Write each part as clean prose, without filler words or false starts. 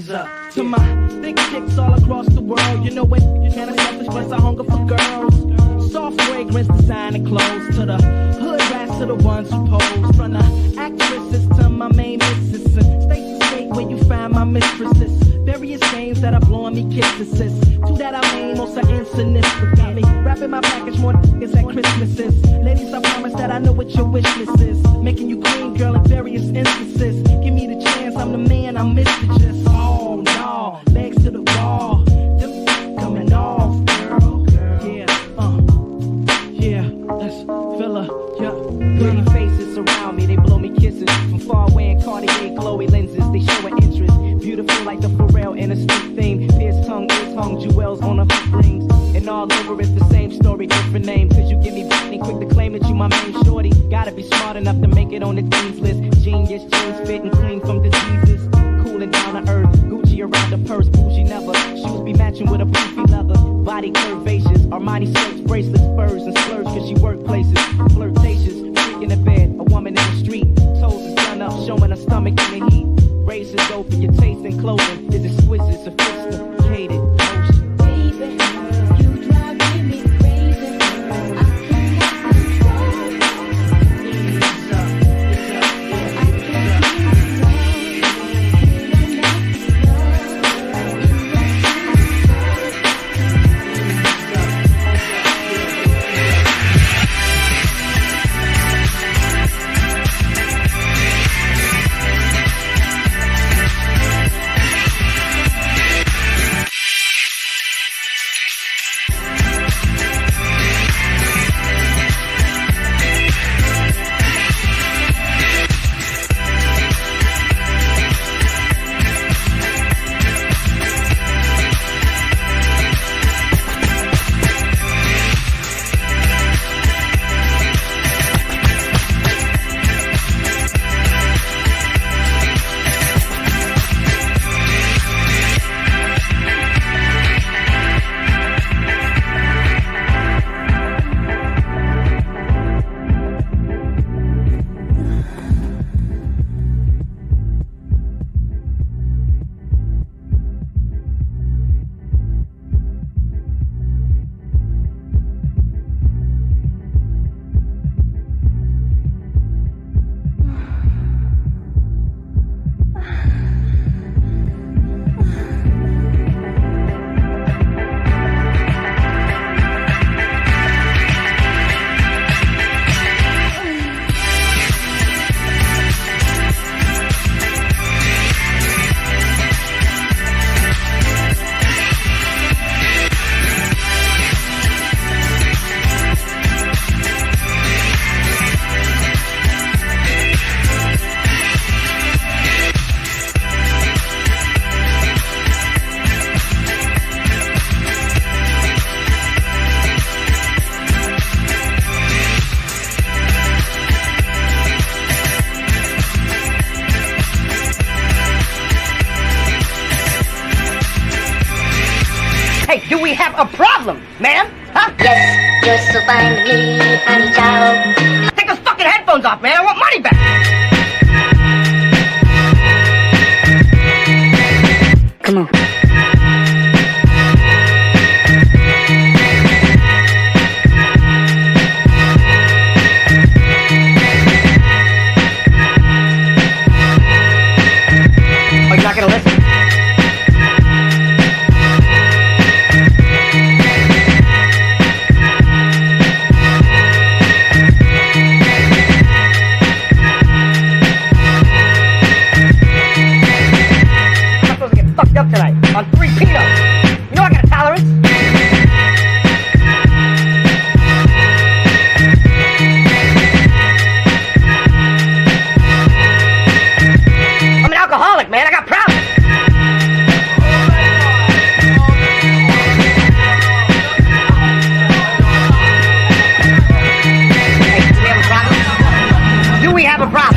Ease up. To my thick chicks all across the world, you know what? You can't selfish, but I hunger for girls. Soft fragrance, designer clothes. To the hood rats, to the ones who pose. From the actresses to my main misses. State to state where you find my mistresses. Various names that are blowing me kisses. To that I mean, most are insignificant. Got me wrapping my package more niggas at Christmases. Ladies, I promise that I know what your wish list is. Making you queen, girl, in various instances. Give me the chance, I'm the man, I'm Mr. Just. Oh no, legs to the wall. Them coming off, girl. Yeah, let's fill her. Yeah. Pretty faces surround me, they blow me kisses. From far away in Cartier, Chloe lenses, they show an interest. Beautiful like the Pharrell in a street theme. Pierced tongue, ears hung, jewels on her hook rings. And all over it's the same story, different name. Cause you give me beat and quick to claim that you my main shorty. Gotta be smart enough to make it on the dean's list. Genius, jeans fit and clean from diseases. Cooling down to earth, Gucci around the purse, bougie never. Shoes be matching with a poofy leather. Body curvaceous, Armani skirts, bracelets, furs, and splurge cause she workplaces. Flirtatious, freaking in bed, a woman in the street. Toes is done up, showing her stomach in the heat. Razors open, your taste in clothing is exquisite, sophisticated motion. Baby, you driving me crazy. I cannot control. Ease up, ease up, I can't Hey, do we have a problem, ma'am? Huh? Yes, you're so fine to me, honey child. Take those fucking headphones off, man. I want money back. Come on. Oh, you're not gonna listen? Fucked up tonight on 3 peanuts. You know I got a tolerance. I'm an alcoholic, man. I got problems. Hey, do we have a problem? Do we have a problem?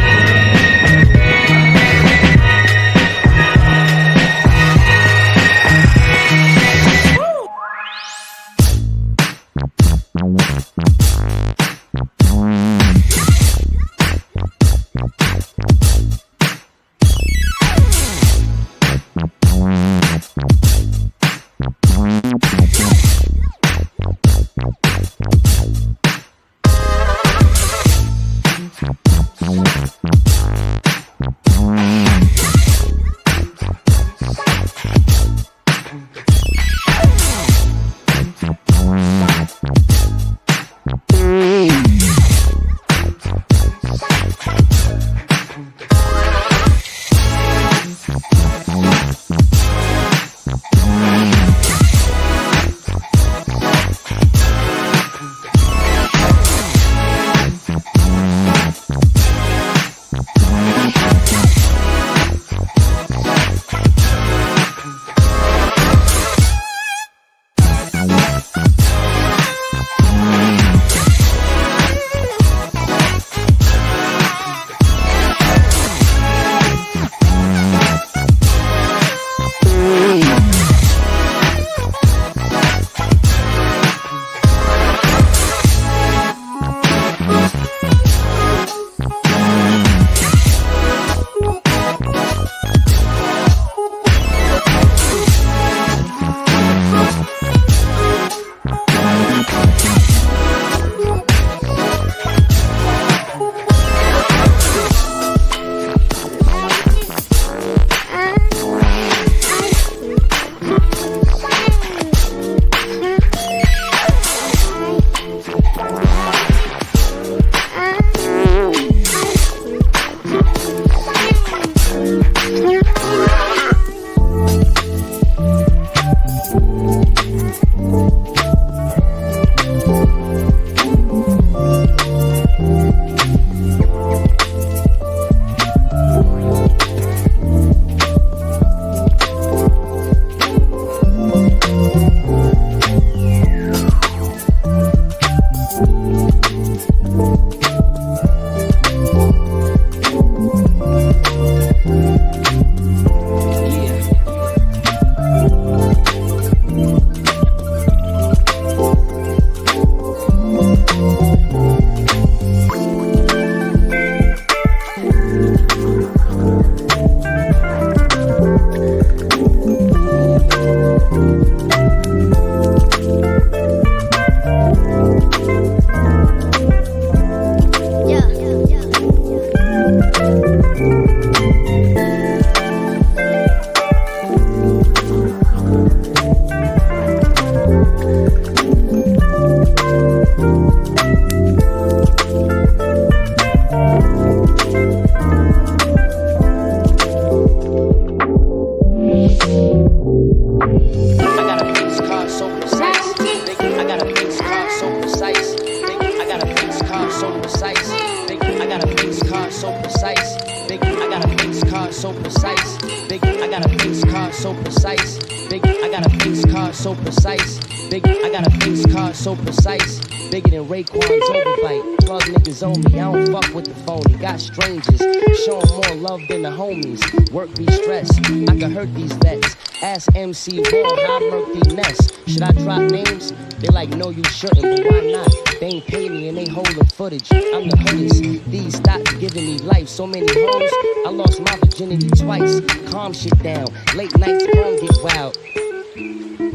so precise. Big, I got a face card so precise. Big, I got a face card so precise. Big, I got a face card so precise. Bigger than Raekwon's overbite. Plug niggas on me, I don't fuck with the phony. Got strangers, showing more love than the homies. Work be stressed, I can hurt these vets. Ask MC Raw how I murk these nests. Should I drop names? They like, no you shouldn't, but why not? They ain't pay me and they holding footage. I'm the hoodest, these thoughts giving me life. So many hoes, I lost my virginity twice. Calm shit down, late nights gon' get wild.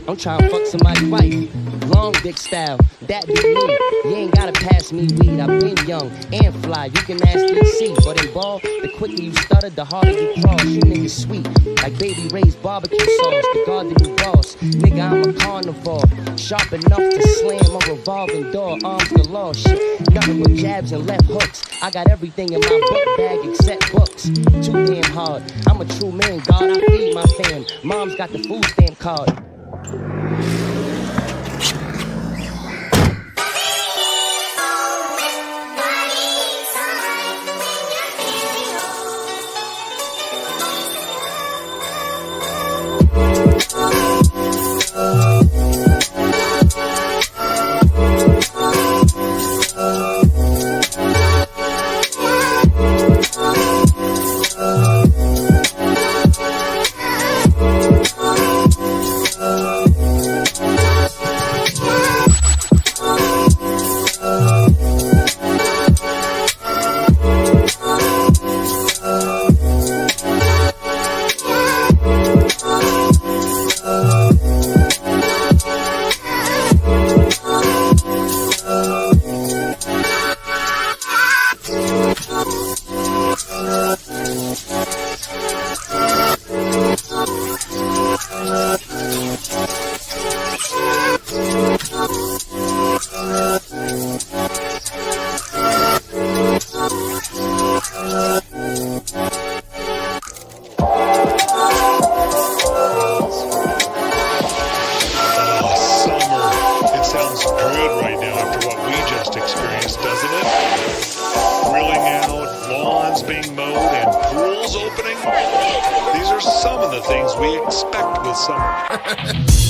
I'm tryna fuck somebody's wife, long dick style, that be me. You ain't gotta pass me weed, I've been young and fly. You can ask DC, but in ball, the quicker you stutter, the harder you cross. You niggas sweet, like Baby Ray's barbecue sauce. The guard the new boss, nigga I'm a carnivore. Sharp enough to slam a revolving door, arms galore. Shit, nothing but jabs and left hooks. I got everything in my book bag except books. Too damn hard, I'm a true man, God, I feed my fam. Mom's got the food stamp card. These are some of the things we expect with summer.